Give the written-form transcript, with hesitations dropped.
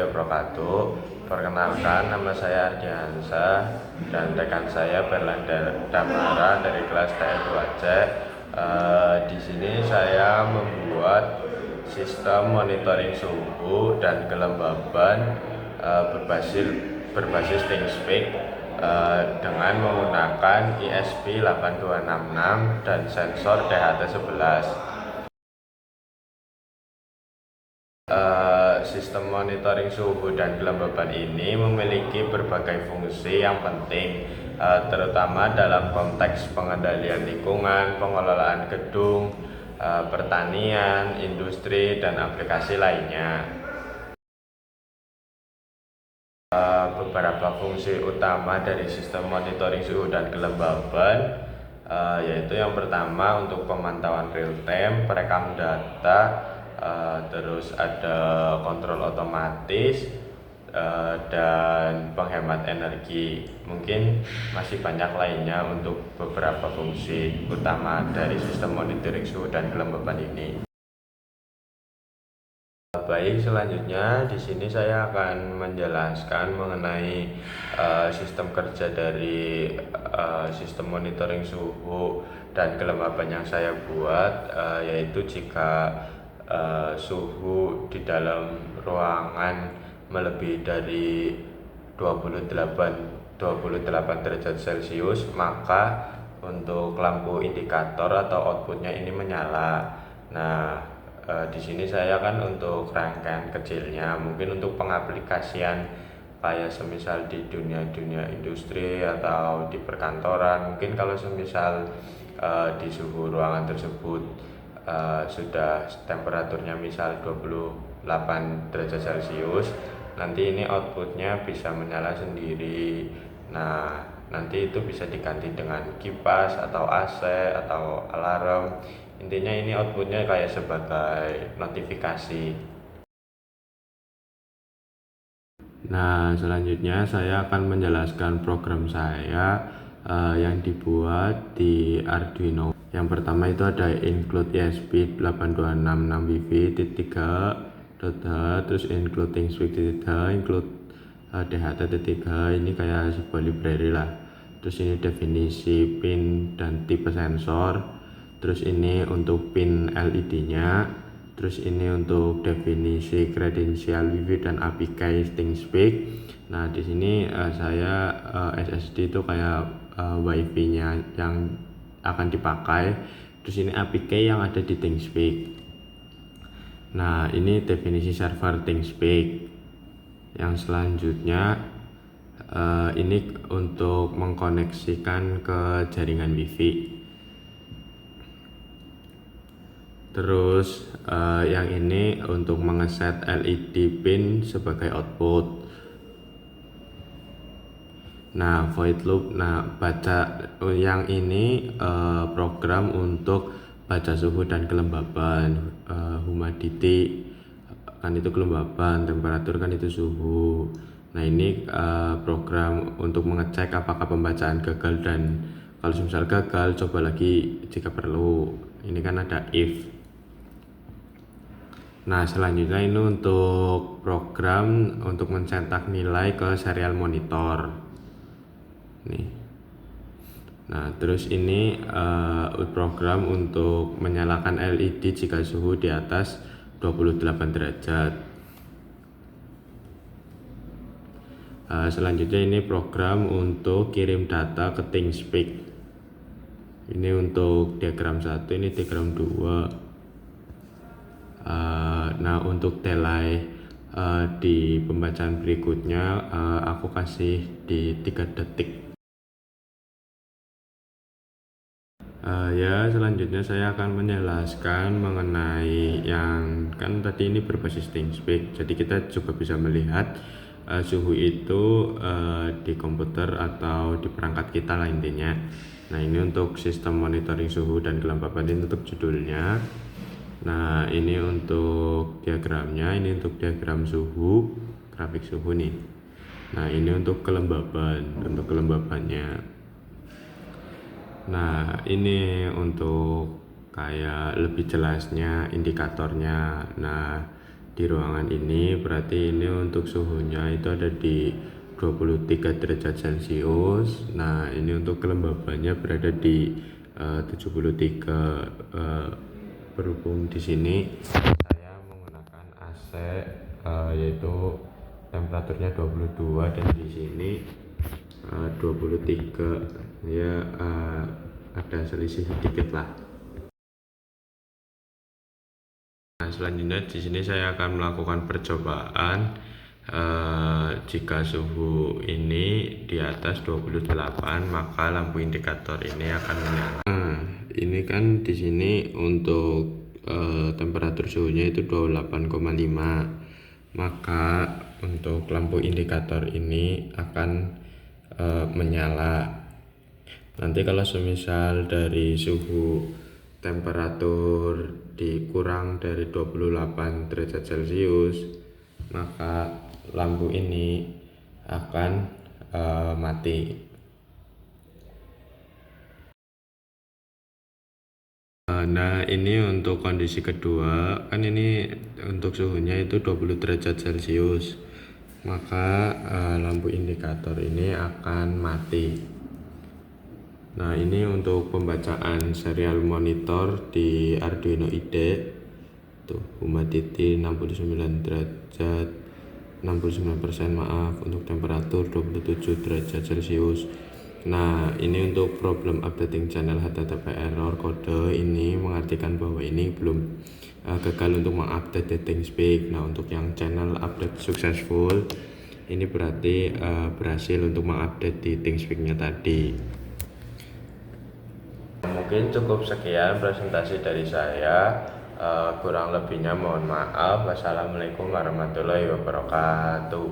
warahmatullahi wabarakatuh. Perkenalkan, nama saya Ardiansa dan rekan saya Berlanda Damara dari kelas TR2C. Di sini saya membuat sistem monitoring suhu dan kelembaban berbasis ThingSpeak dengan menggunakan ESP8266 dan sensor DHT11. Sistem monitoring suhu dan kelembaban ini memiliki berbagai fungsi yang penting, terutama dalam konteks pengendalian lingkungan, pengelolaan gedung, pertanian, industri, dan aplikasi lainnya. Beberapa fungsi utama dari sistem monitoring suhu dan kelembaban yaitu yang pertama untuk pemantauan real time, perekam data, terus ada kontrol otomatis dan penghemat energi. Mungkin masih banyak lainnya untuk beberapa fungsi utama dari sistem monitoring suhu dan kelembaban ini. Baik, selanjutnya di sini saya akan menjelaskan mengenai sistem kerja dari sistem monitoring suhu dan kelembaban yang saya buat, yaitu jika suhu di dalam ruangan melebihi dari 28 derajat Celcius, maka untuk lampu indikator atau outputnya ini menyala. Nah, di sini saya kan untuk rangkaian kecilnya, mungkin untuk pengaplikasian kayak semisal di dunia industri atau di perkantoran, mungkin kalau semisal di suhu ruangan tersebut sudah temperaturnya misal 28 derajat Celcius, nanti ini outputnya bisa menyala sendiri. Nah, nanti itu bisa diganti dengan kipas atau AC atau alarm. Intinya ini outputnya kayak sebagai notifikasi. Nah, selanjutnya saya akan menjelaskan program saya yang dibuat di Arduino. Yang pertama itu ada include ESP8266 terus include ThingSpeak include DHT3, ini kayak sebuah library lah. Terus ini definisi pin dan tipe sensor. Terus ini untuk pin LED-nya. Terus ini untuk definisi kredensial Wi-Fi dan APK ThingSpeak. Nah, di sini saya SSD itu kayak Wi-Fi-nya yang akan dipakai. Terus ini APK yang ada di ThingSpeak. Nah, ini definisi server ThingSpeak. Yang selanjutnya ini untuk mengkoneksikan ke jaringan Wi-Fi. Terus yang ini untuk mengeset LED pin sebagai output. Nah, void loop, yang ini program untuk baca suhu dan kelembaban, humidity kan itu kelembaban, temperatur kan itu suhu. Nah, ini program untuk mengecek apakah pembacaan gagal, dan kalau misal gagal coba lagi jika perlu. Ini kan ada if. Nah, selanjutnya ini untuk program untuk mencetak nilai ke serial monitor. Nih. Nah, terus ini program untuk menyalakan LED jika suhu di atas 28 derajat. Selanjutnya ini program untuk kirim data ke ThingSpeak. Ini untuk diagram 1, ini diagram 2. Nah, untuk delay di pembacaan berikutnya aku kasih di 3 detik. Ya, selanjutnya saya akan menjelaskan mengenai yang kan tadi ini berbasis ThingSpeak. Jadi kita juga bisa melihat suhu itu di komputer atau di perangkat kita lah intinya. Nah, ini untuk sistem monitoring suhu dan kelembaban, ini untuk judulnya. Nah, ini untuk diagramnya, ini untuk diagram suhu, grafik suhu nih. Nah, ini untuk kelembabannya. Nah, ini untuk kayak lebih jelasnya indikatornya. Nah, di ruangan ini, berarti ini untuk suhunya itu ada di 23 derajat Celcius. Nah, ini untuk kelembabannya berada di 73. Berhubung di sini saya menggunakan AC, yaitu temperaturnya 22 dan di sini 23, ya ada selisih sedikit lah. Nah, selanjutnya di sini saya akan melakukan percobaan. Jika suhu ini di atas 28, maka lampu indikator ini akan menyala. Nah, ini kan di sini untuk temperatur suhunya itu 28,5, maka untuk lampu indikator ini akan menyala. Nanti kalau semisal dari suhu temperatur dikurang dari 28 derajat Celcius, maka lampu ini akan mati. Nah, ini untuk kondisi kedua, kan ini untuk suhunya itu 20 derajat Celcius, maka lampu indikator ini akan mati. Nah, ini untuk pembacaan serial monitor di Arduino IDE. Tuh, humidity 69 derajat, 69% maaf, untuk temperatur 27 derajat Celcius. Nah, ini untuk problem updating channel HTTP error kode ini mengartikan bahwa ini belum gagal untuk mengupdate the ThinkSpeak. Nah, untuk yang channel update successful, ini berarti berhasil untuk mengupdate di ThinkSpeak-nya tadi. Mungkin cukup sekian presentasi dari saya. Kurang lebihnya mohon maaf. Wassalamualaikum warahmatullahi wabarakatuh.